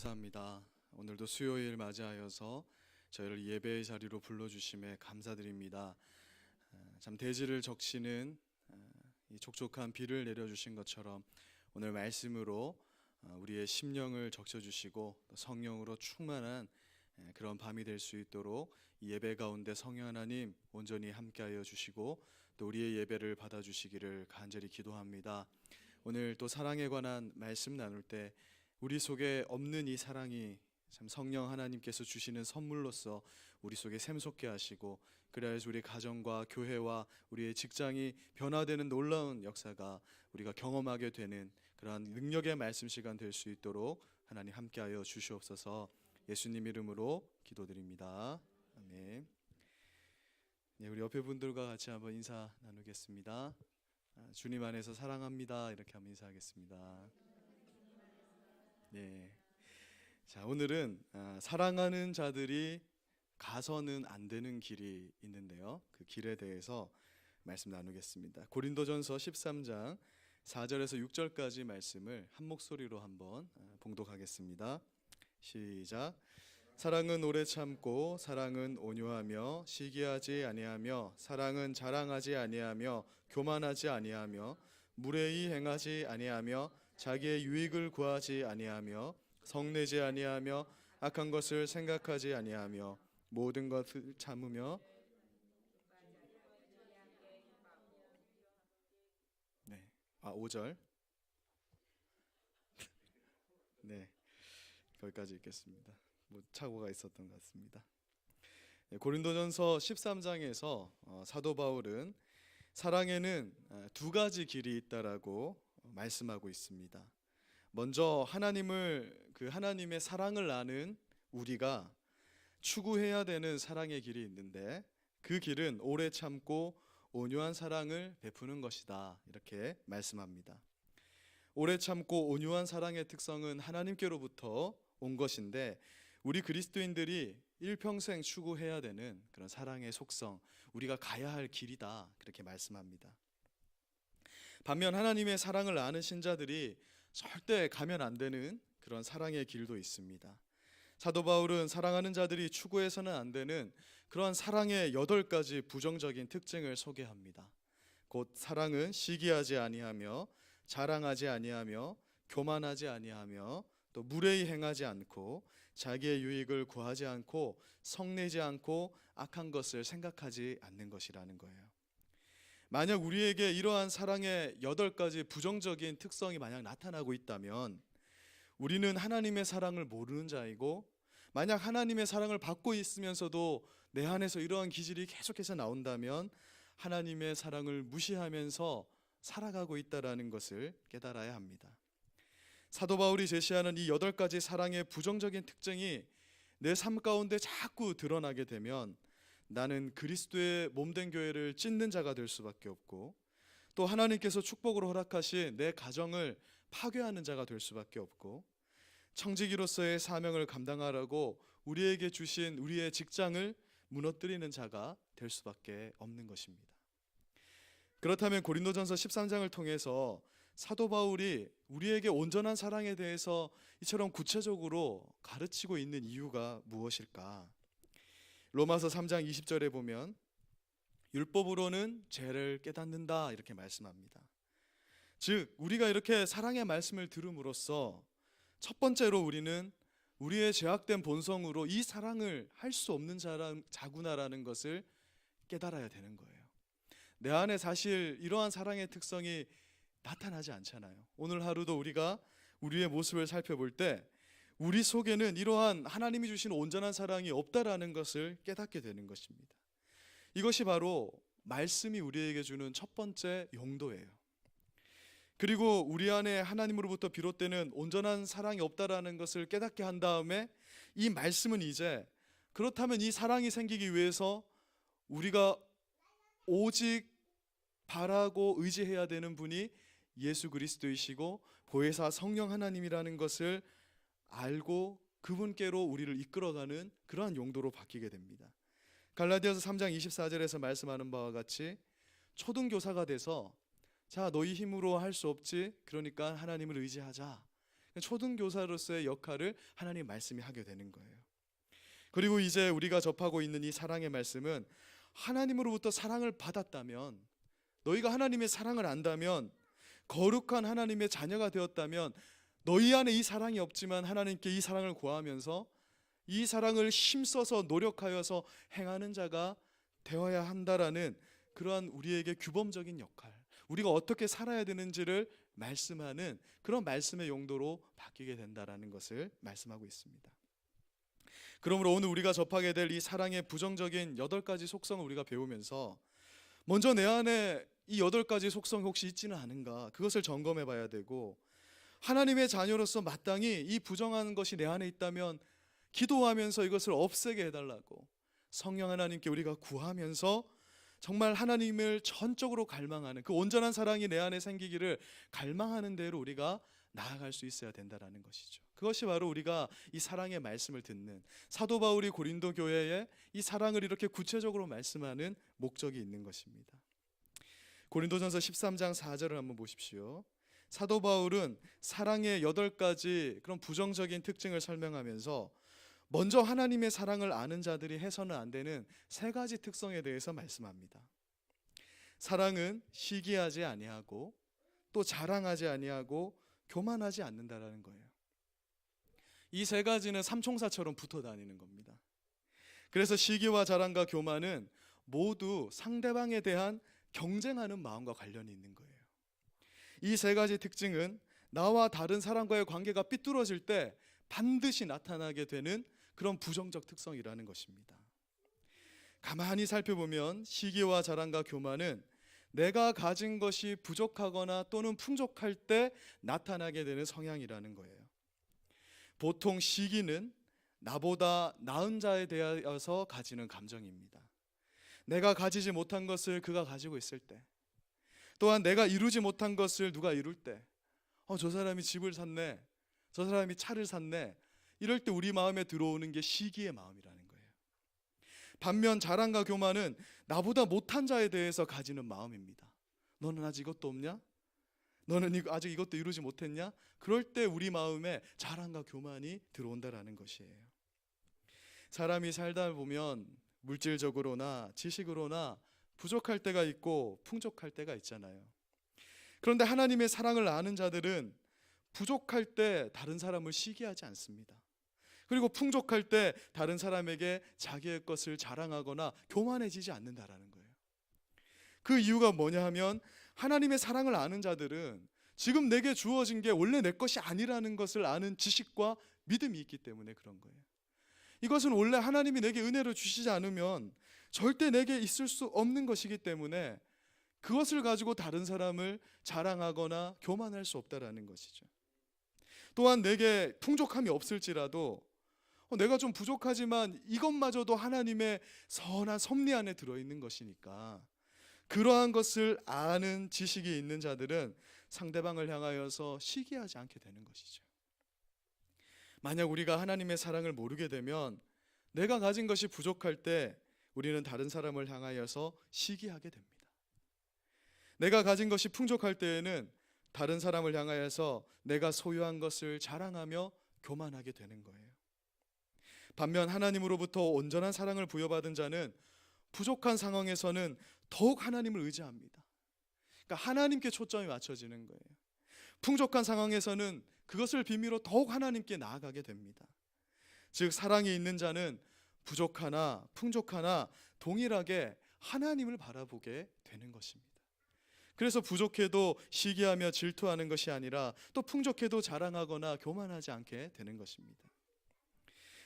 감사합니다. 오늘도 수요일 맞이하여서 저희를 예배의 자리로 불러주심에 감사드립니다. 참 대지를 적시는 이 촉촉한 비를 내려주신 것처럼 오늘 말씀으로 우리의 심령을 적셔주시고 성령으로 충만한 그런 밤이 될 수 있도록 이 예배 가운데 성령 하나님 온전히 함께하여 주시고 또 우리의 예배를 받아주시기를 간절히 기도합니다. 오늘 또 사랑에 관한 말씀 나눌 때 우리 속에 없는 이 사랑이 참 성령 하나님께서 주시는 선물로서 우리 속에 샘솟게 하시고, 그래야지 우리 가정과 교회와 우리의 직장이 변화되는 놀라운 역사가 우리가 경험하게 되는 그러한 능력의 말씀 시간 될 수 있도록 하나님 함께하여 주시옵소서. 예수님 이름으로 기도드립니다. 아멘. 네, 우리 옆에 분들과 같이 한번 인사 나누겠습니다. 주님 안에서 사랑합니다. 이렇게 한번 인사하겠습니다. 네. 자, 오늘은 사랑하는 자들이 가서는 안 되는 길이 있는데요. 그 길에 대해서 말씀 나누겠습니다. 고린도전서 13장 4절에서 6절까지 말씀을 한 목소리로 한번 봉독하겠습니다. 시작. 사랑은 오래 참고 사랑은 온유하며 시기하지 아니하며 사랑은 자랑하지 아니하며 교만하지 아니하며 무례히 행하지 아니하며 자기의 유익을 구하지 아니하며 성내지 아니하며 악한 것을 생각하지 아니하며 모든 것을 참으며 5절 네, 거기까지 읽겠습니다. 착오가 있었던 것 같습니다. 고린도전서 13장에서 사도 바울은 사랑에는 두 가지 길이 있다라고 말씀하고 있습니다. 먼저 하나님의 사랑을 아는 우리가 추구해야 되는 사랑의 길이 있는데, 그 길은 오래 참고 온유한 사랑을 베푸는 것이다, 이렇게 말씀합니다. 오래 참고 온유한 사랑의 특성은 하나님께로부터 온 것인데, 우리 그리스도인들이 일평생 추구해야 되는 그런 사랑의 속성, 우리가 가야 할 길이다, 그렇게 말씀합니다. 반면 하나님의 사랑을 아는 신자들이 절대 가면 안 되는 그런 사랑의 길도 있습니다. 사도 바울은 사랑하는 자들이 추구해서는 안 되는 그러한 사랑의 8가지 부정적인 특징을 소개합니다. 곧 사랑은 시기하지 아니하며 자랑하지 아니하며 교만하지 아니하며 또 무례히 행하지 않고 자기의 유익을 구하지 않고 성내지 않고 악한 것을 생각하지 않는 것이라는 거예요. 만약 우리에게 이러한 사랑의 8가지 부정적인 특성이 만약 나타나고 있다면 우리는 하나님의 사랑을 모르는 자이고, 만약 하나님의 사랑을 받고 있으면서도 내 안에서 이러한 기질이 계속해서 나온다면 하나님의 사랑을 무시하면서 살아가고 있다는 것을 깨달아야 합니다. 사도 바울이 제시하는 이 8가지 사랑의 부정적인 특징이 내 삶 가운데 자꾸 드러나게 되면 나는 그리스도의 몸된 교회를 찢는 자가 될 수밖에 없고, 또 하나님께서 축복으로 허락하신 내 가정을 파괴하는 자가 될 수밖에 없고, 청지기로서의 사명을 감당하라고 우리에게 주신 우리의 직장을 무너뜨리는 자가 될 수밖에 없는 것입니다. 그렇다면 고린도전서 13장을 통해서 사도 바울이 우리에게 온전한 사랑에 대해서 이처럼 구체적으로 가르치고 있는 이유가 무엇일까? 로마서 3장 20절에 보면 율법으로는 죄를 깨닫는다, 이렇게 말씀합니다. 즉 우리가 이렇게 사랑의 말씀을 들음으로써 첫 번째로 우리는 우리의 죄악된 본성으로 이 사랑을 할 수 없는 자구나라는 것을 깨달아야 되는 거예요. 내 안에 사실 이러한 사랑의 특성이 나타나지 않잖아요. 오늘 하루도 우리가 우리의 모습을 살펴볼 때 우리 속에는 이러한 하나님이 주신 온전한 사랑이 없다라는 것을 깨닫게 되는 것입니다. 이것이 바로 말씀이 우리에게 주는 첫 번째 용도예요. 그리고 우리 안에 하나님으로부터 비롯되는 온전한 사랑이 없다라는 것을 깨닫게 한 다음에 이 말씀은 이제, 그렇다면 이 사랑이 생기기 위해서 우리가 오직 바라고 의지해야 되는 분이 예수 그리스도이시고 보혜사 성령 하나님이라는 것을 알고 그분께로 우리를 이끌어가는 그러한 용도로 바뀌게 됩니다. 갈라디아서 3장 24절에서 말씀하는 바와 같이 초등교사가 돼서 자, 너희 힘으로 할 수 없지, 그러니까 하나님을 의지하자, 초등교사로서의 역할을 하나님 말씀이 하게 되는 거예요. 그리고 이제 우리가 접하고 있는 이 사랑의 말씀은 하나님으로부터 사랑을 받았다면, 너희가 하나님의 사랑을 안다면, 거룩한 하나님의 자녀가 되었다면, 너희 안에 이 사랑이 없지만 하나님께 이 사랑을 구하면서 이 사랑을 힘써서 노력하여서 행하는 자가 되어야 한다라는 그러한 우리에게 규범적인 역할, 우리가 어떻게 살아야 되는지를 말씀하는 그런 말씀의 용도로 바뀌게 된다라는 것을 말씀하고 있습니다. 그러므로 오늘 우리가 접하게 될 이 사랑의 부정적인 8가지 속성을 우리가 배우면서 먼저 내 안에 이 8가지 속성이 혹시 있지는 않은가, 그것을 점검해 봐야 되고, 하나님의 자녀로서 마땅히 이 부정한 것이 내 안에 있다면 기도하면서 이것을 없애게 해달라고 성령 하나님께 우리가 구하면서 정말 하나님을 전적으로 갈망하는 그 온전한 사랑이 내 안에 생기기를 갈망하는 대로 우리가 나아갈 수 있어야 된다는 것이죠. 그것이 바로 우리가 이 사랑의 말씀을 듣는 사도 바울이 고린도 교회에 이 사랑을 이렇게 구체적으로 말씀하는 목적이 있는 것입니다. 고린도전서 13장 4절을 한번 보십시오. 사도 바울은 사랑의 8가지 그런 부정적인 특징을 설명하면서 먼저 하나님의 사랑을 아는 자들이 해서는 안 되는 3가지 특성에 대해서 말씀합니다. 사랑은 시기하지 아니하고 또 자랑하지 아니하고 교만하지 않는다라는 거예요. 이 3가지는 삼총사처럼 붙어 다니는 겁니다. 그래서 시기와 자랑과 교만은 모두 상대방에 대한 경쟁하는 마음과 관련이 있는 거예요. 이 3가지 특징은 나와 다른 사람과의 관계가 삐뚤어질 때 반드시 나타나게 되는 그런 부정적 특성이라는 것입니다. 가만히 살펴보면 시기와 자랑과 교만은 내가 가진 것이 부족하거나 또는 풍족할 때 나타나게 되는 성향이라는 거예요. 보통 시기는 나보다 나은 자에 대하여서 가지는 감정입니다. 내가 가지지 못한 것을 그가 가지고 있을 때, 또한 내가 이루지 못한 것을 누가 이룰 때, 저 사람이 집을 샀네, 저 사람이 차를 샀네, 이럴 때 우리 마음에 들어오는 게 시기의 마음이라는 거예요. 반면 자랑과 교만은 나보다 못한 자에 대해서 가지는 마음입니다. 너는 아직 이것도 없냐? 너는 아직 이것도 이루지 못했냐? 그럴 때 우리 마음에 자랑과 교만이 들어온다라는 것이에요. 사람이 살다 보면 물질적으로나 지식으로나 부족할 때가 있고 풍족할 때가 있잖아요. 그런데 하나님의 사랑을 아는 자들은 부족할 때 다른 사람을 시기하지 않습니다. 그리고 풍족할 때 다른 사람에게 자기의 것을 자랑하거나 교만해지지 않는다라는 거예요. 그 이유가 뭐냐 하면 하나님의 사랑을 아는 자들은 지금 내게 주어진 게 원래 내 것이 아니라는 것을 아는 지식과 믿음이 있기 때문에 그런 거예요. 이것은 원래 하나님이 내게 은혜를 주시지 않으면 절대 내게 있을 수 없는 것이기 때문에 그것을 가지고 다른 사람을 자랑하거나 교만할 수 없다라는 것이죠. 또한 내게 풍족함이 없을지라도 내가 좀 부족하지만 이것마저도 하나님의 선한 섭리 안에 들어있는 것이니까 그러한 것을 아는 지식이 있는 자들은 상대방을 향하여서 시기하지 않게 되는 것이죠. 만약 우리가 하나님의 사랑을 모르게 되면 내가 가진 것이 부족할 때 우리는 다른 사람을 향하여서 시기하게 됩니다. 내가 가진 것이 풍족할 때에는 다른 사람을 향하여서 내가 소유한 것을 자랑하며 교만하게 되는 거예요. 반면 하나님으로부터 온전한 사랑을 부여받은 자는 부족한 상황에서는 더욱 하나님을 의지합니다. 그러니까 하나님께 초점이 맞춰지는 거예요. 풍족한 상황에서는 그것을 비밀로 더욱 하나님께 나아가게 됩니다. 즉 사랑이 있는 자는 부족하나 풍족하나 동일하게 하나님을 바라보게 되는 것입니다. 그래서 부족해도 시기하며 질투하는 것이 아니라 또 풍족해도 자랑하거나 교만하지 않게 되는 것입니다.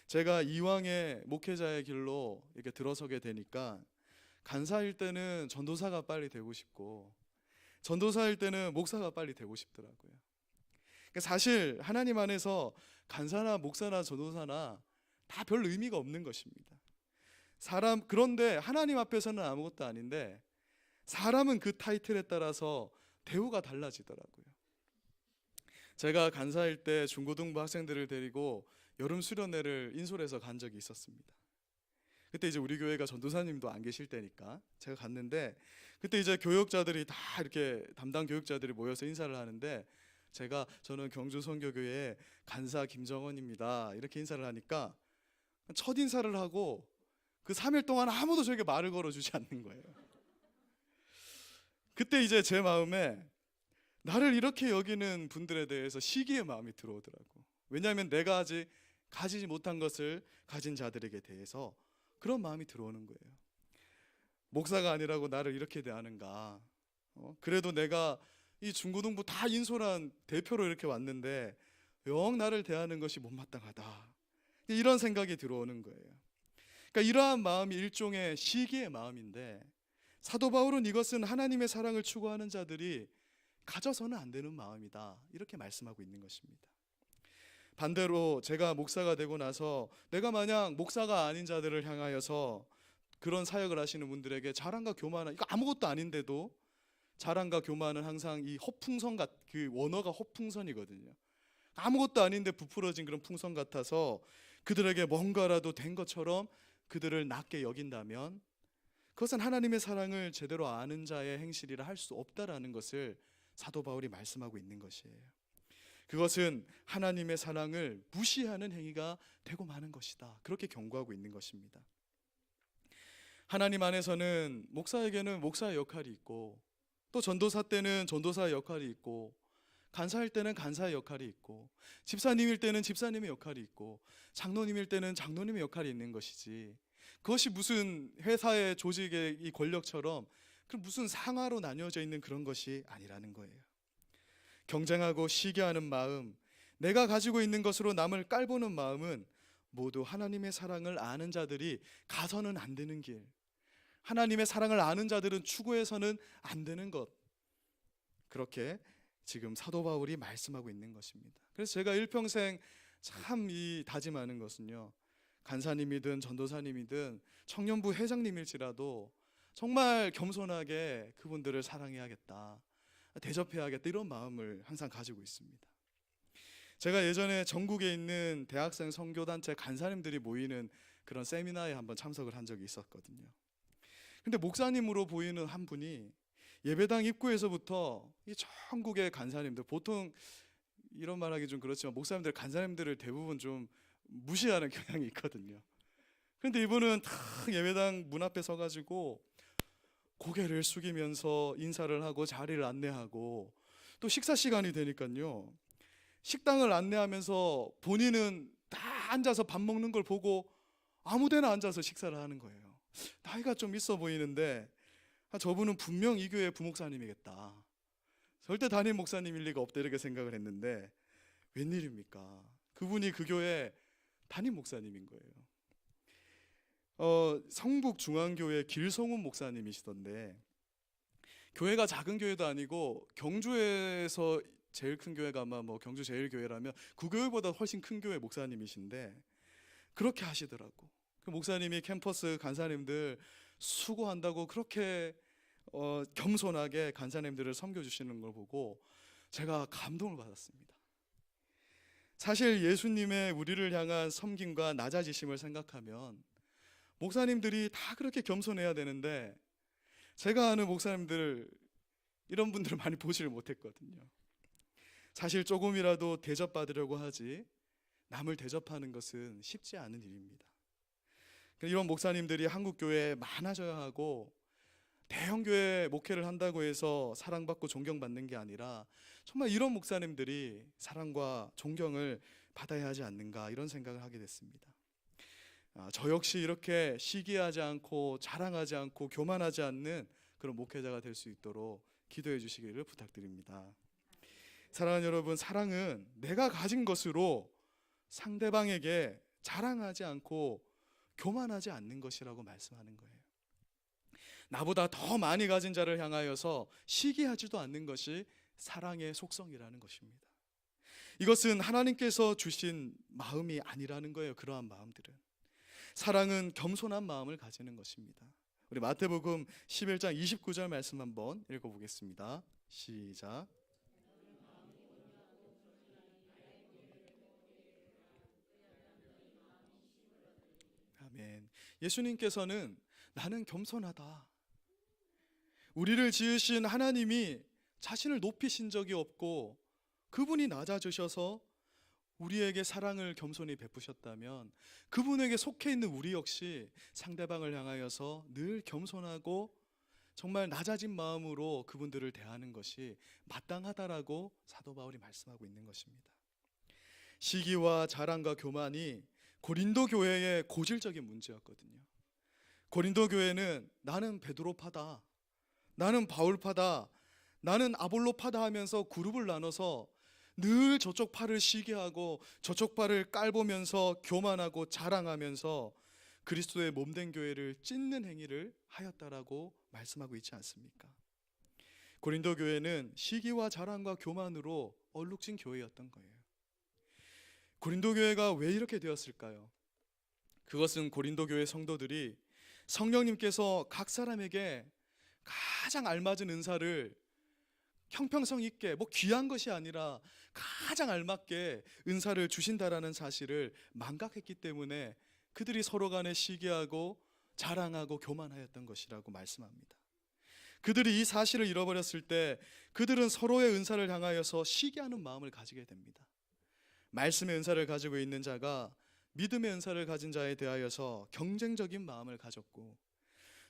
제가 이왕의 목회자의 길로 이렇게 들어서게 되니까 간사일 때는 전도사가 빨리 되고 싶고 전도사일 때는 목사가 빨리 되고 싶더라고요. 그러니까 사실 하나님 안에서 간사나 목사나 전도사나 다 별 의미가 없는 것입니다. 그런데 하나님 앞에서는 아무것도 아닌데 사람은 그 타이틀에 따라서 대우가 달라지더라고요. 제가 간사일 때 중고등부 학생들을 데리고 여름 수련회를 인솔에서 간 적이 있었습니다. 그때 이제 우리 교회가 전도사님도 안 계실 때니까 제가 갔는데 그때 이제 교역자들이 다 이렇게 담당 교역자들이 모여서 인사를 하는데 저는 경주 선교교회 간사 김정원입니다. 이렇게 인사를 하니까 첫 인사를 하고 그 3일 동안 아무도 저에게 말을 걸어주지 않는 거예요. 그때 이제 제 마음에 나를 이렇게 여기는 분들에 대해서 시기의 마음이 들어오더라고. 왜냐하면 내가 아직 가지지 못한 것을 가진 자들에게 대해서 그런 마음이 들어오는 거예요. 목사가 아니라고 나를 이렇게 대하는가? 그래도 내가 이 중고등부 다 인솔한 대표로 이렇게 왔는데 영 나를 대하는 것이 못마땅하다. 이런 생각이 들어오는 거예요. 그러니까 이러한 마음이 일종의 시기의 마음인데, 사도 바울은 이것은 하나님의 사랑을 추구하는 자들이 가져서는 안 되는 마음이다, 이렇게 말씀하고 있는 것입니다. 반대로 제가 목사가 되고 나서 내가 만약 목사가 아닌 자들을 향하여서 그런 사역을 하시는 분들에게 자랑과 교만은, 이거 아무것도 아닌데도 자랑과 교만은 항상 이 허풍선 그 원어가 허풍선이거든요. 아무것도 아닌데 부풀어진 그런 풍선 같아서 그들에게 뭔가라도 된 것처럼 그들을 낮게 여긴다면 그것은 하나님의 사랑을 제대로 아는 자의 행실이라 할 수 없다라는 것을 사도 바울이 말씀하고 있는 것이에요. 그것은 하나님의 사랑을 무시하는 행위가 되고 마는 것이다, 그렇게 경고하고 있는 것입니다. 하나님 안에서는 목사에게는 목사의 역할이 있고, 또 전도사 때는 전도사의 역할이 있고, 간사일 때는 간사의 역할이 있고, 집사님일 때는 집사님의 역할이 있고, 장로님일 때는 장로님의 역할이 있는 것이지, 그것이 무슨 회사의 조직의 이 권력처럼 무슨 상하로 나뉘어져 있는 그런 것이 아니라는 거예요. 경쟁하고 시기하는 마음, 내가 가지고 있는 것으로 남을 깔보는 마음은 모두 하나님의 사랑을 아는 자들이 가서는 안 되는 길, 하나님의 사랑을 아는 자들은 추구해서는 안 되는 것, 그렇게 지금 사도 바울이 말씀하고 있는 것입니다. 그래서 제가 일평생 참 이 다짐하는 것은요, 간사님이든 전도사님이든 청년부 회장님일지라도 정말 겸손하게 그분들을 사랑해야겠다, 대접해야겠다, 이런 마음을 항상 가지고 있습니다. 제가 예전에 전국에 있는 대학생 선교단체 간사님들이 모이는 그런 세미나에 한번 참석을 한 적이 있었거든요. 근데 목사님으로 보이는 한 분이 예배당 입구에서부터 이 전국의 간사님들, 보통 이런 말하기 좀 그렇지만 목사님들 간사님들을 대부분 좀 무시하는 경향이 있거든요. 그런데 이분은 딱 예배당 문 앞에 서가지고 고개를 숙이면서 인사를 하고 자리를 안내하고, 또 식사 시간이 되니까요, 식당을 안내하면서 본인은 다 앉아서 밥 먹는 걸 보고 아무데나 앉아서 식사를 하는 거예요. 나이가 좀 있어 보이는데 저분은 분명 이 교회 부목사님이겠다, 절대 담임 목사님일 리가 없다, 이렇게 생각을 했는데 웬일입니까? 그분이 그 교회 담임 목사님인 거예요. 성북중앙교회 길성훈 목사님이시던데, 교회가 작은 교회도 아니고 경주에서 제일 큰 교회가 아마 경주 제일교회라면 그 교회보다 훨씬 큰 교회 목사님이신데 그렇게 하시더라고. 그 목사님이 캠퍼스 간사님들 수고한다고 그렇게 겸손하게 간사님들을 섬겨주시는 걸 보고 제가 감동을 받았습니다. 사실 예수님의 우리를 향한 섬김과 낮아지심을 생각하면 목사님들이 다 그렇게 겸손해야 되는데, 제가 아는 목사님들 이런 분들을 많이 보지를 못했거든요. 사실 조금이라도 대접받으려고 하지 남을 대접하는 것은 쉽지 않은 일입니다. 이런 목사님들이 한국교회에 많아져야 하고, 대형교회 목회를 한다고 해서 사랑받고 존경받는 게 아니라 정말 이런 목사님들이 사랑과 존경을 받아야 하지 않는가, 이런 생각을 하게 됐습니다. 저 역시 이렇게 시기하지 않고 자랑하지 않고 교만하지 않는 그런 목회자가 될 수 있도록 기도해 주시기를 부탁드립니다. 사랑하는 여러분, 사랑은 내가 가진 것으로 상대방에게 자랑하지 않고 교만하지 않는 것이라고 말씀하는 거예요. 나보다 더 많이 가진 자를 향하여서 시기하지도 않는 것이 사랑의 속성이라는 것입니다. 이것은 하나님께서 주신 마음이 아니라는 거예요. 그러한 마음들은, 사랑은 겸손한 마음을 가지는 것입니다. 우리 마태복음 11장 29절 말씀 한번 읽어보겠습니다. 시작. 아멘. 예수님께서는 나는 겸손하다, 우리를 지으신 하나님이 자신을 높이신 적이 없고 그분이 낮아지셔서 우리에게 사랑을 겸손히 베푸셨다면 그분에게 속해 있는 우리 역시 상대방을 향하여서 늘 겸손하고 정말 낮아진 마음으로 그분들을 대하는 것이 마땅하다라고 사도 바울이 말씀하고 있는 것입니다. 시기와 자랑과 교만이 고린도 교회의 고질적인 문제였거든요. 고린도 교회는 나는 베드로파다, 나는 바울파다, 나는 아볼로파다 하면서 그룹을 나눠서 늘 저쪽 팔을 시기하고 저쪽 팔을 깔보면서 교만하고 자랑하면서 그리스도의 몸된 교회를 찢는 행위를 하였다라고 말씀하고 있지 않습니까? 고린도 교회는 시기와 자랑과 교만으로 얼룩진 교회였던 거예요. 고린도 교회가 왜 이렇게 되었을까요? 그것은 고린도 교회 성도들이 성령님께서 각 사람에게 가장 알맞은 은사를 형평성 있게 귀한 것이 아니라 가장 알맞게 은사를 주신다라는 사실을 망각했기 때문에 그들이 서로 간에 시기하고 자랑하고 교만하였던 것이라고 말씀합니다. 그들이 이 사실을 잃어버렸을 때 그들은 서로의 은사를 향하여서 시기하는 마음을 가지게 됩니다. 말씀의 은사를 가지고 있는 자가 믿음의 은사를 가진 자에 대하여서 경쟁적인 마음을 가졌고,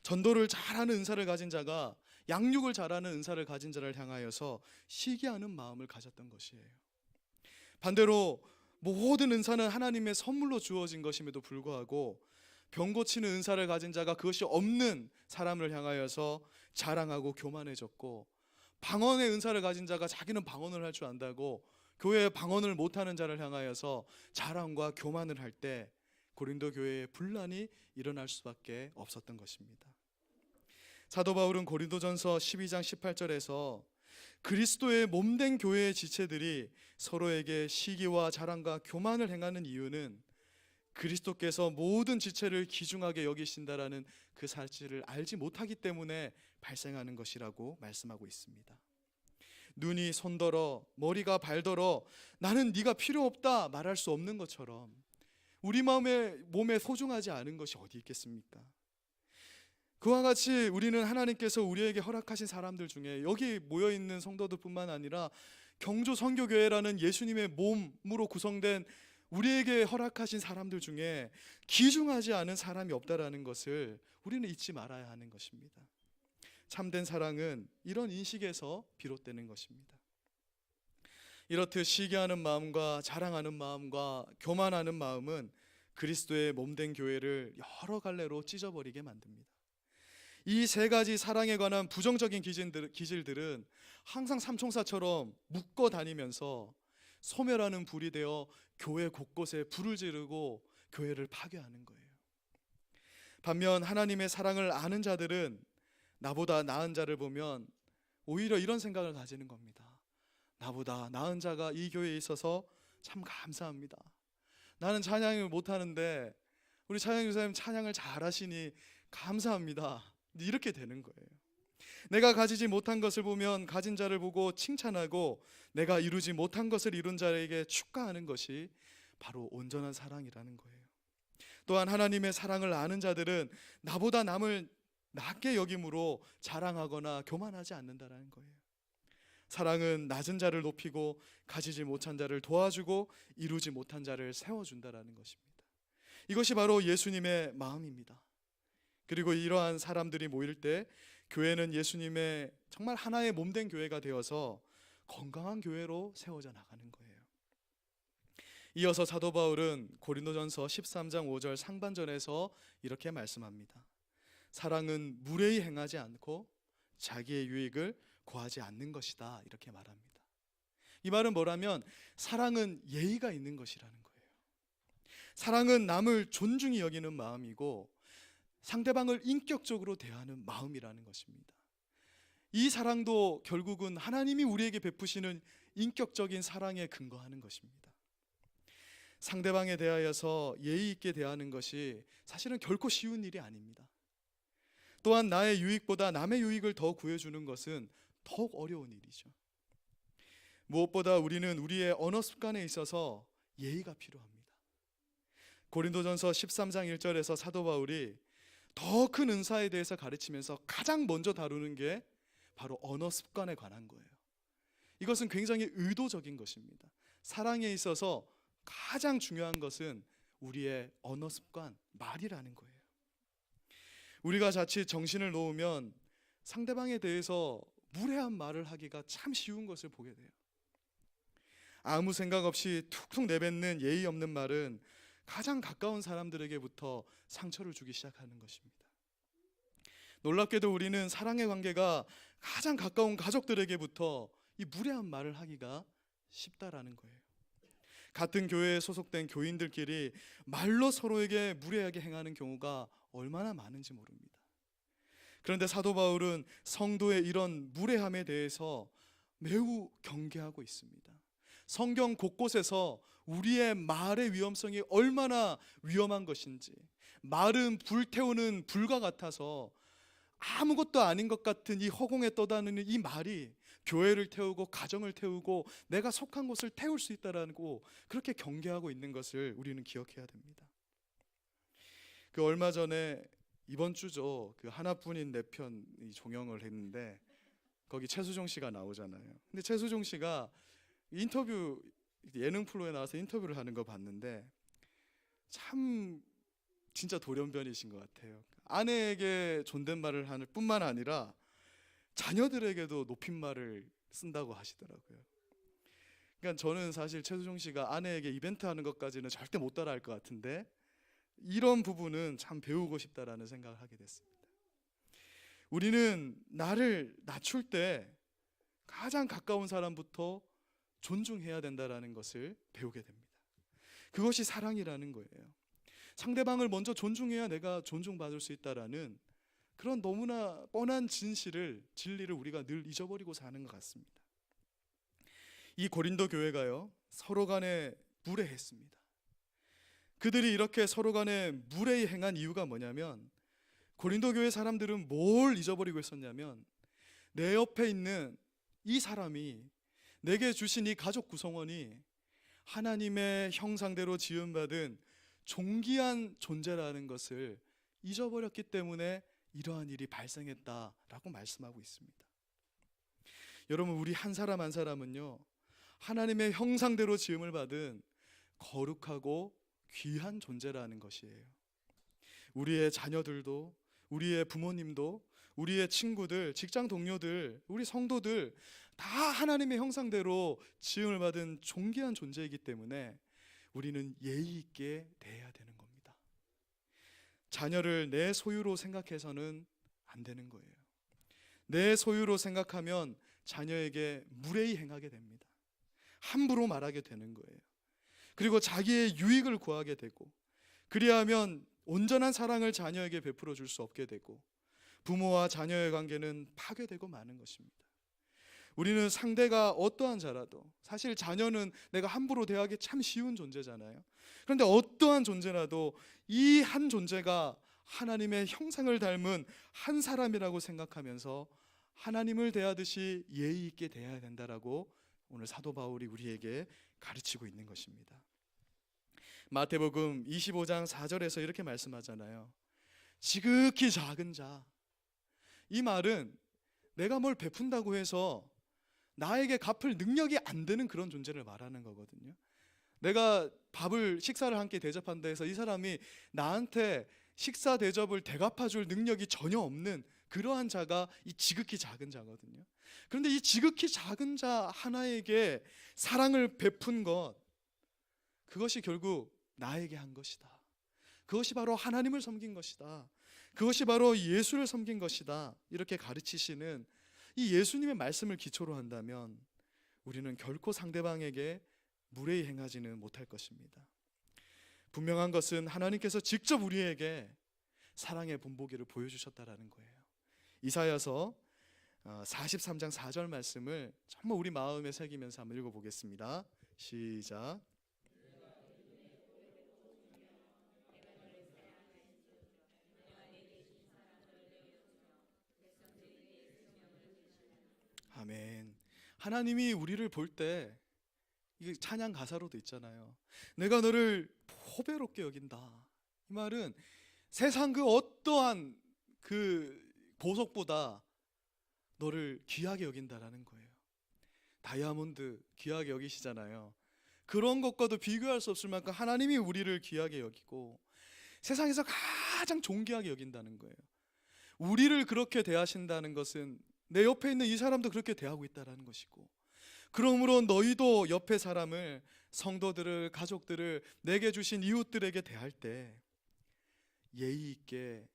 전도를 잘하는 은사를 가진 자가 양육을 잘하는 은사를 가진 자를 향하여서 시기하는 마음을 가졌던 것이에요. 반대로 모든 은사는 하나님의 선물로 주어진 것임에도 불구하고 병 고치는 은사를 가진 자가 그것이 없는 사람을 향하여서 자랑하고 교만해졌고, 방언의 은사를 가진 자가 자기는 방언을 할 줄 안다고 교회에 방언을 못하는 자를 향하여서 자랑과 교만을 할 때 고린도 교회에 분란이 일어날 수밖에 없었던 것입니다. 사도 바울은 고린도전서 12장 18절에서 그리스도의 몸된 교회의 지체들이 서로에게 시기와 자랑과 교만을 행하는 이유는 그리스도께서 모든 지체를 귀중하게 여기신다라는 그 사실을 알지 못하기 때문에 발생하는 것이라고 말씀하고 있습니다. 눈이 손더러 머리가 발더러 나는 네가 필요 없다 말할 수 없는 것처럼 우리 몸에 소중하지 않은 것이 어디 있겠습니까? 그와 같이 우리는 하나님께서 우리에게 허락하신 사람들 중에 여기 모여있는 성도들뿐만 아니라 경주 선교교회라는 예수님의 몸으로 구성된 우리에게 허락하신 사람들 중에 귀중하지 않은 사람이 없다라는 것을 우리는 잊지 말아야 하는 것입니다. 참된 사랑은 이런 인식에서 비롯되는 것입니다. 이렇듯 시기하는 마음과 자랑하는 마음과 교만하는 마음은 그리스도의 몸된 교회를 여러 갈래로 찢어버리게 만듭니다. 이 세 가지 사랑에 관한 부정적인 기질들은 항상 삼총사처럼 묶어 다니면서 소멸하는 불이 되어 교회 곳곳에 불을 지르고 교회를 파괴하는 거예요. 반면 하나님의 사랑을 아는 자들은 나보다 나은 자를 보면 오히려 이런 생각을 가지는 겁니다. 나보다 나은 자가 이 교회에 있어서 참 감사합니다. 나는 찬양을 못하는데 우리 찬양 교사님 찬양을 잘하시니 감사합니다. 이렇게 되는 거예요. 내가 가지지 못한 것을 보면 가진 자를 보고 칭찬하고 내가 이루지 못한 것을 이룬 자에게 축하하는 것이 바로 온전한 사랑이라는 거예요. 또한 하나님의 사랑을 아는 자들은 나보다 남을 낮게 여김으로 자랑하거나 교만하지 않는다는 거예요. 사랑은 낮은 자를 높이고 가지지 못한 자를 도와주고 이루지 못한 자를 세워준다는 것입니다. 이것이 바로 예수님의 마음입니다. 그리고 이러한 사람들이 모일 때 교회는 예수님의 정말 하나의 몸된 교회가 되어서 건강한 교회로 세워져 나가는 거예요. 이어서 사도 바울은 고린도전서 13장 5절 상반절에서 이렇게 말씀합니다. 사랑은 무례히 행하지 않고 자기의 유익을 구하지 않는 것이다, 이렇게 말합니다. 이 말은 뭐라면 사랑은 예의가 있는 것이라는 거예요. 사랑은 남을 존중히 여기는 마음이고 상대방을 인격적으로 대하는 마음이라는 것입니다. 이 사랑도 결국은 하나님이 우리에게 베푸시는 인격적인 사랑에 근거하는 것입니다. 상대방에 대하여서 예의 있게 대하는 것이 사실은 결코 쉬운 일이 아닙니다. 또한 나의 유익보다 남의 유익을 더 구해주는 것은 더욱 어려운 일이죠. 무엇보다 우리는 우리의 언어 습관에 있어서 예의가 필요합니다. 고린도전서 13장 1절에서 사도 바울이 더 큰 은사에 대해서 가르치면서 가장 먼저 다루는 게 바로 언어 습관에 관한 거예요. 이것은 굉장히 의도적인 것입니다. 사랑에 있어서 가장 중요한 것은 우리의 언어 습관, 말이라는 거예요. 우리가 자칫 정신을 놓으면 상대방에 대해서 무례한 말을 하기가 참 쉬운 것을 보게 돼요. 아무 생각 없이 툭툭 내뱉는 예의 없는 말은 가장 가까운 사람들에게부터 상처를 주기 시작하는 것입니다. 놀랍게도 우리는 사랑의 관계가 가장 가까운 가족들에게부터 이 무례한 말을 하기가 쉽다라는 거예요. 같은 교회에 소속된 교인들끼리 말로 서로에게 무례하게 행하는 경우가 얼마나 많은지 모릅니다. 그런데 사도 바울은 성도의 이런 무례함에 대해서 매우 경계하고 있습니다. 성경 곳곳에서 우리의 말의 위험성이 얼마나 위험한 것인지, 말은 불태우는 불과 같아서 아무것도 아닌 것 같은 이 허공에 떠다니는 이 말이 교회를 태우고 가정을 태우고 내가 속한 곳을 태울 수 있다라고 그렇게 경계하고 있는 것을 우리는 기억해야 됩니다. 그 얼마 전에 이번 주죠, 그 하나뿐인 내 편이 종영을 했는데 거기 최수종 씨가 나오잖아요. 근데 최수종 씨가 인터뷰, 예능 프로에 나와서 인터뷰를 하는 거 봤는데 참 진짜 돌연변이신 것 같아요. 아내에게 존댓말을 하는 뿐만 아니라 자녀들에게도 높임말을 쓴다고 하시더라고요. 그러니까 저는 사실 최수종 씨가 아내에게 이벤트 하는 것까지는 절대 못 따라할 것 같은데 이런 부분은 참 배우고 싶다라는 생각을 하게 됐습니다. 우리는 나를 낮출 때 가장 가까운 사람부터 존중해야 된다라는 것을 배우게 됩니다. 그것이 사랑이라는 거예요. 상대방을 먼저 존중해야 내가 존중받을 수 있다라는 그런 너무나 뻔한 진리를 우리가 늘 잊어버리고 사는 것 같습니다. 이 고린도 교회가요, 서로 간에 무례했습니다. 그들이 이렇게 서로 간에 무례히 행한 이유가 뭐냐면, 고린도 교회 사람들은 뭘 잊어버리고 있었냐면, 내 옆에 있는 이 사람이, 내게 주신 이 가족 구성원이 하나님의 형상대로 지음받은 존귀한 존재라는 것을 잊어버렸기 때문에 이러한 일이 발생했다라고 말씀하고 있습니다. 여러분, 우리 한 사람 한 사람은요, 하나님의 형상대로 지음을 받은 거룩하고 귀한 존재라는 것이에요. 우리의 자녀들도, 우리의 부모님도, 우리의 친구들, 직장 동료들, 우리 성도들 다 하나님의 형상대로 지음을 받은 존귀한 존재이기 때문에 우리는 예의 있게 대해야 되는 겁니다. 자녀를 내 소유로 생각해서는 안 되는 거예요. 내 소유로 생각하면 자녀에게 무례히 행하게 됩니다. 함부로 말하게 되는 거예요. 그리고 자기의 유익을 구하게 되고, 그리하면 온전한 사랑을 자녀에게 베풀어 줄 수 없게 되고, 부모와 자녀의 관계는 파괴되고 마는 것입니다. 우리는 상대가 어떠한 자라도, 사실 자녀는 내가 함부로 대하기 참 쉬운 존재잖아요. 그런데 어떠한 존재라도 이 한 존재가 하나님의 형상을 닮은 한 사람이라고 생각하면서 하나님을 대하듯이 예의 있게 대해야 된다라고 오늘 사도 바울이 우리에게 가르치고 있는 것입니다. 마태복음 25장 4절에서 이렇게 말씀하잖아요. 지극히 작은 자. 이 말은 내가 뭘 베푼다고 해서 나에게 갚을 능력이 안 되는 그런 존재를 말하는 거거든요. 내가 식사를 함께 대접한다 해서 이 사람이 나한테 식사 대접을 대갚아줄 능력이 전혀 없는 그러한 자가 이 지극히 작은 자거든요. 그런데 이 지극히 작은 자 하나에게 사랑을 베푼 것, 그것이 결국 나에게 한 것이다. 그것이 바로 하나님을 섬긴 것이다. 그것이 바로 예수를 섬긴 것이다. 이렇게 가르치시는 이 예수님의 말씀을 기초로 한다면 우리는 결코 상대방에게 무례히 행하지는 못할 것입니다. 분명한 것은 하나님께서 직접 우리에게 사랑의 본보기를 보여주셨다라는 거예요. 이사야서 43장 4절 말씀을 정말 우리 마음에 새기면서 한번 읽어보겠습니다. 시작. 아멘. 하나님이 우리를 볼 때, 이게 찬양 가사로도 있잖아요. 내가 너를 보배롭게 여긴다. 이 말은 세상 그 어떠한 그 보석보다 너를 귀하게 여긴다라는 거예요. 다이아몬드 귀하게 여기시잖아요. 그런 것과도 비교할 수 없을 만큼 하나님이 우리를 귀하게 여기고 세상에서 가장 존귀하게 여긴다는 거예요. 우리를 그렇게 대하신다는 것은 내 옆에 있는 이 사람도 그렇게 대하고 있다는 것이고, 그러므로 너희도 옆에 사람을, 성도들을, 가족들을, 내게 주신 이웃들에게 대할 때 예의 있게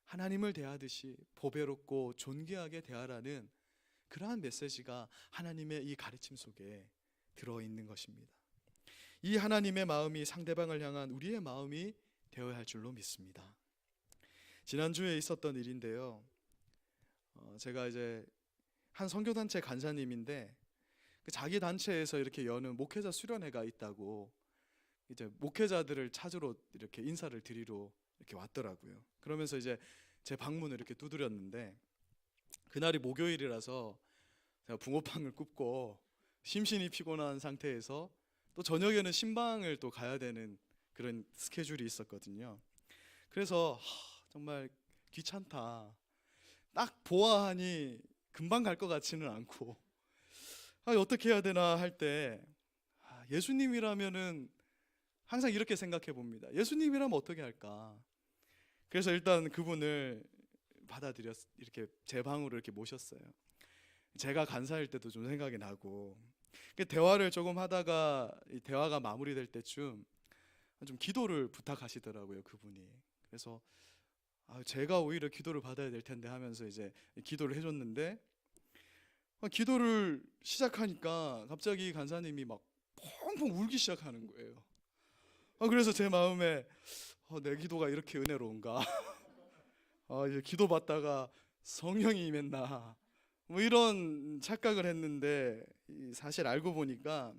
하나님을 대하듯이 보배롭고 존귀하게 대하라는 그러한 메시지가 하나님의 이 가르침 속에 들어있는 것입니다. 이 하나님의 마음이 상대방을 향한 우리의 마음이 되어야 할 줄로 믿습니다. 지난주에 있었던 일인데요, 제가 이제 한 선교단체 간사님인데 자기 단체에서 이렇게 여는 목회자 수련회가 있다고 이제 목회자들을 찾으러 이렇게 인사를 드리러 이렇게 왔더라고요. 그러면서 이제 제 방문을 이렇게 두드렸는데, 그날이 목요일이라서 제가 붕어빵을 굽고 심신이 피곤한 상태에서 또 저녁에는 신방을 또 가야 되는 그런 스케줄이 있었거든요. 그래서 정말 귀찮다, 딱 보아하니 금방 갈 것 같지는 않고 어떻게 해야 되나 할 때 예수님이라면은 항상 이렇게 생각해 봅니다. 예수님이라면 어떻게 할까? 그래서 일단 그분을 받아들였, 이렇게 제 방으로 이렇게 모셨어요. 제가 간사일 때도 좀 생각이 나고, 대화를 조금 하다가 이 대화가 마무리될 때쯤 좀 기도를 부탁하시더라고요, 그분이. 그래서 제가 오히려 기도를 받아야 될 텐데 하면서 이제 기도를 해줬는데, 기도를 시작하니까 갑자기 간사님이 막 펑펑 울기 시작하는 거예요. 그래서 제 마음에 내 기도가 이렇게 은혜로운가? 이제 기도 받다가 성령이 임했나? 뭐 이런 착각을 했는데, 사실 알고 보니까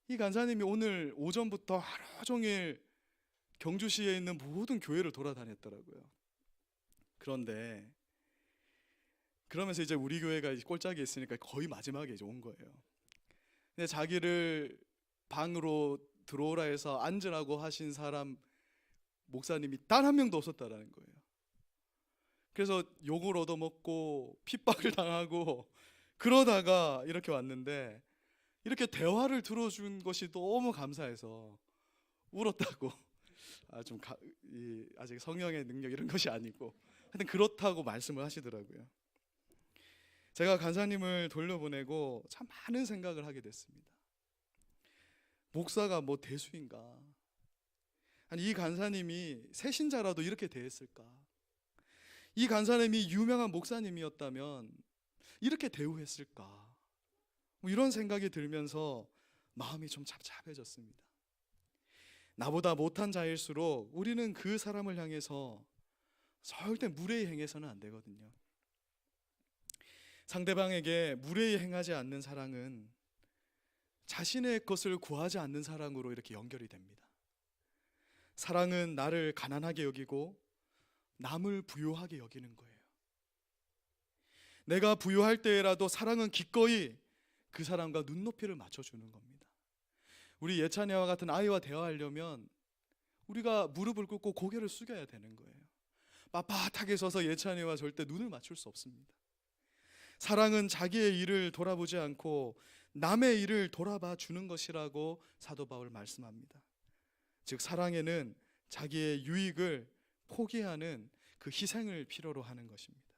이 간사님이 오늘 오전부터 하루 종일 경주시에 있는 모든 교회를 돌아다녔더라고요. 그런데 그러면서 이제 우리 교회가 꼴짝이 있으니까 거의 마지막에 이제 온 거예요. 근데 자기를 방으로 들어오라 해서 앉으라고 하신 사람 목사님이 단 한 명도 없었다라는 거예요. 그래서 욕을 얻어먹고 핍박을 당하고 그러다가 이렇게 왔는데, 이렇게 대화를 들어준 것이 너무 감사해서 울었다고. 아직 성령의 능력 이런 것이 아니고 하여튼 그렇다고 말씀을 하시더라고요. 제가 간사님을 돌려보내고 참 많은 생각을 하게 됐습니다. 목사가 뭐 대수인가? 아니, 이 간사님이 새신자라도 이렇게 대했을까? 이 간사님이 유명한 목사님이었다면 이렇게 대우했을까? 뭐 이런 생각이 들면서 마음이 좀 착잡해졌습니다. 나보다 못한 자일수록 우리는 그 사람을 향해서 절대 무례히 행해서는 안 되거든요. 상대방에게 무례히 행하지 않는 사랑은 자신의 것을 구하지 않는 사랑으로 이렇게 연결이 됩니다. 사랑은 나를 가난하게 여기고 남을 부유하게 여기는 거예요. 내가 부유할 때라도 사랑은 기꺼이 그 사람과 눈높이를 맞춰주는 겁니다. 우리 예찬이와 같은 아이와 대화하려면 우리가 무릎을 꿇고 고개를 숙여야 되는 거예요. 빳빳하게 서서 예찬이와 절대 눈을 맞출 수 없습니다. 사랑은 자기의 일을 돌아보지 않고 남의 일을 돌아봐 주는 것이라고 사도 바울 말씀합니다. 즉 사랑에는 자기의 유익을 포기하는 그 희생을 필요로 하는 것입니다.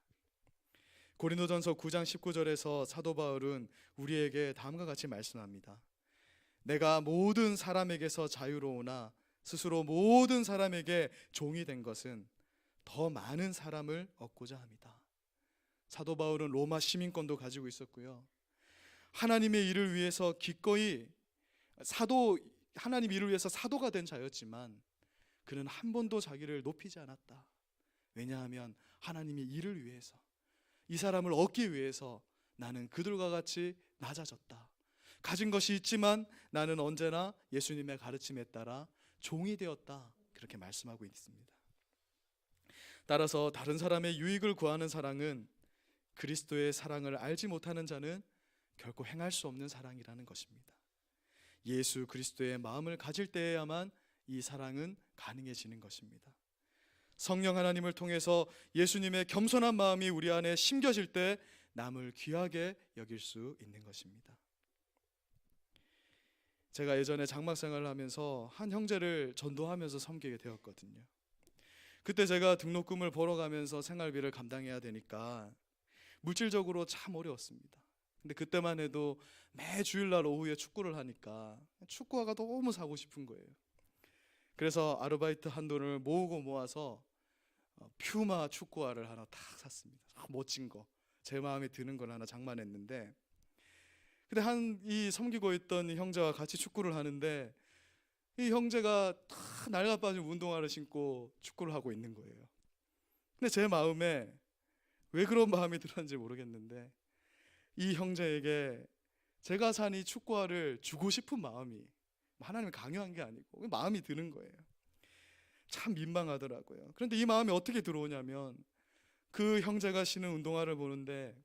고린도전서 9장 19절에서 사도 바울은 우리에게 다음과 같이 말씀합니다. 내가 모든 사람에게서 자유로우나 스스로 모든 사람에게 종이 된 것은 더 많은 사람을 얻고자 합니다. 사도 바울은 로마 시민권도 가지고 있었고요. 하나님의 일을 위해서 기꺼이 하나님 일을 위해서 사도가 된 자였지만 그는 한 번도 자기를 높이지 않았다. 왜냐하면 하나님의 일을 위해서, 이 사람을 얻기 위해서 나는 그들과 같이 낮아졌다. 가진 것이 있지만 나는 언제나 예수님의 가르침에 따라 종이 되었다. 그렇게 말씀하고 있습니다. 따라서 다른 사람의 유익을 구하는 사랑은 그리스도의 사랑을 알지 못하는 자는 결코 행할 수 없는 사랑이라는 것입니다. 예수 그리스도의 마음을 가질 때에야만 이 사랑은 가능해지는 것입니다. 성령 하나님을 통해서 예수님의 겸손한 마음이 우리 안에 심겨질 때 남을 귀하게 여길 수 있는 것입니다. 제가 예전에 장막 생활을 하면서 한 형제를 전도하면서 섬기게 되었거든요. 그때 제가 등록금을 벌어가면서 생활비를 감당해야 되니까 물질적으로 참 어려웠습니다. 근데 그때만 해도 매 주일날 오후에 축구를 하니까 축구화가 너무 사고 싶은 거예요. 그래서 아르바이트 한 돈을 모으고 모아서 퓨마 축구화를 하나 딱 샀습니다. 멋진 거, 제 마음에 드는 걸 하나 장만했는데, 근데 이 섬기고 있던 형제와 같이 축구를 하는데 이 형제가 다 낡아빠진 운동화를 신고 축구를 하고 있는 거예요. 근데 제 마음에 왜 그런 마음이 들었는지 모르겠는데 이 형제에게 제가 산 이 축구화를 주고 싶은 마음이, 하나님이 강요한 게 아니고 마음이 드는 거예요. 참 민망하더라고요. 그런데 이 마음이 어떻게 들어오냐면 그 형제가 신은 운동화를 보는데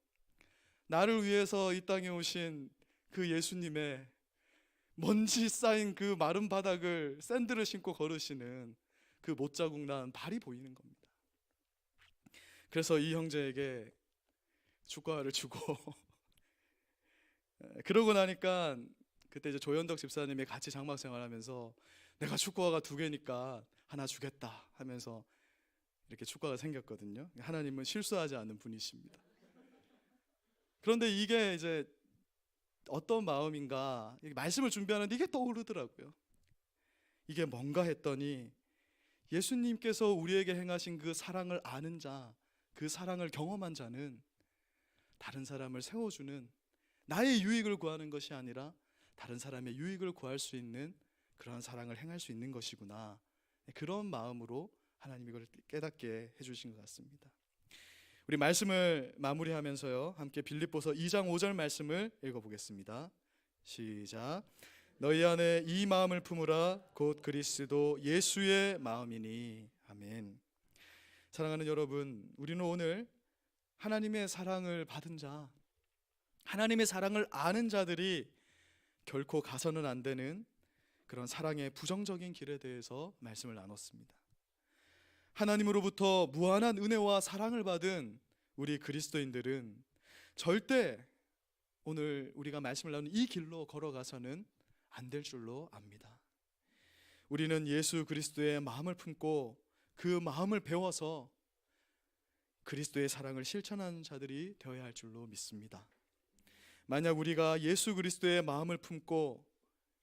나를 위해서 이 땅에 오신 그 예수님의 먼지 쌓인 그 마른 바닥을 샌들을 신고 걸으시는 그 못자국 난 발이 보이는 겁니다. 그래서 이 형제에게 축구화를 주고 그러고 나니까 그때 이제 조현덕 집사님이 같이 장막 생활하면서 내가 축구화가 2개니까 하나 주겠다 하면서 이렇게 축구화가 생겼거든요. 하나님은 실수하지 않는 분이십니다. 그런데 이게 이제 어떤 마음인가, 말씀을 준비하는데 이게 떠오르더라고요. 이게 뭔가 했더니 예수님께서 우리에게 행하신 그 사랑을 아는 자, 그 사랑을 경험한 자는 다른 사람을 세워주는, 나의 유익을 구하는 것이 아니라 다른 사람의 유익을 구할 수 있는 그러한 사랑을 행할 수 있는 것이구나, 그런 마음으로 하나님이 이걸 깨닫게 해주신 것 같습니다. 우리 말씀을 마무리하면서요, 함께 빌립보서 2장 5절 말씀을 읽어보겠습니다. 시작. 너희 안에 이 마음을 품으라. 곧 그리스도 예수의 마음이니. 아멘. 사랑하는 여러분, 우리는 오늘 하나님의 사랑을 받은 자, 하나님의 사랑을 아는 자들이 결코 가서는 안 되는 그런 사랑의 부정적인 길에 대해서 말씀을 나눴습니다. 하나님으로부터 무한한 은혜와 사랑을 받은 우리 그리스도인들은 절대 오늘 우리가 말씀을 나눈 이 길로 걸어가서는 안 될 줄로 압니다. 우리는 예수 그리스도의 마음을 품고 그 마음을 배워서 그리스도의 사랑을 실천하는 자들이 되어야 할 줄로 믿습니다. 만약 우리가 예수 그리스도의 마음을 품고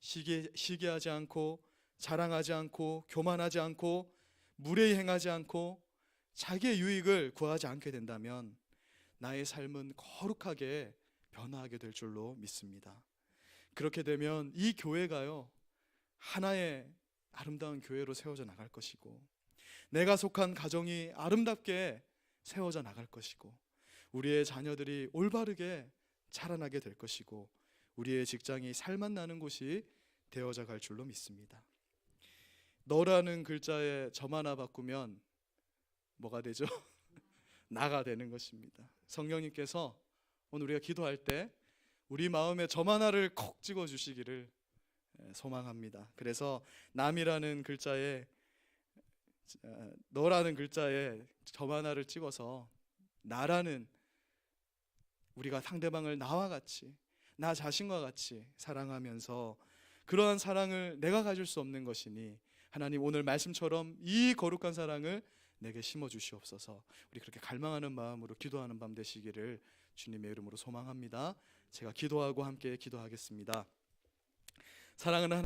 시기하지 않고 자랑하지 않고 교만하지 않고 무례히 행하지 않고 자기의 유익을 구하지 않게 된다면 나의 삶은 거룩하게 변화하게 될 줄로 믿습니다. 그렇게 되면 이 교회가요, 하나의 아름다운 교회로 세워져 나갈 것이고, 내가 속한 가정이 아름답게 세워져 나갈 것이고, 우리의 자녀들이 올바르게 자라나게 될 것이고, 우리의 직장이 살맛 나는 곳이 되어져 갈 줄로 믿습니다. 너라는 글자에 점 하나 바꾸면 뭐가 되죠? 나가 되는 것입니다. 성령님께서 오늘 우리가 기도할 때 우리 마음에 점 하나를 콕 찍어 주시기를 소망합니다. 그래서 남이라는 글자에, 너라는 글자에 점 하나를 찍어서 나라는, 우리가 상대방을 나와 같이, 나 자신과 같이 사랑하면서, 그러한 사랑을 내가 가질 수 없는 것이니 하나님 오늘 말씀처럼 이 거룩한 사랑을 내게 심어 주시옵소서. 우리 그렇게 갈망하는 마음으로 기도하는 밤 되시기를 주님의 이름으로 소망합니다. 제가 기도하고 함께 기도하겠습니다. 사랑하는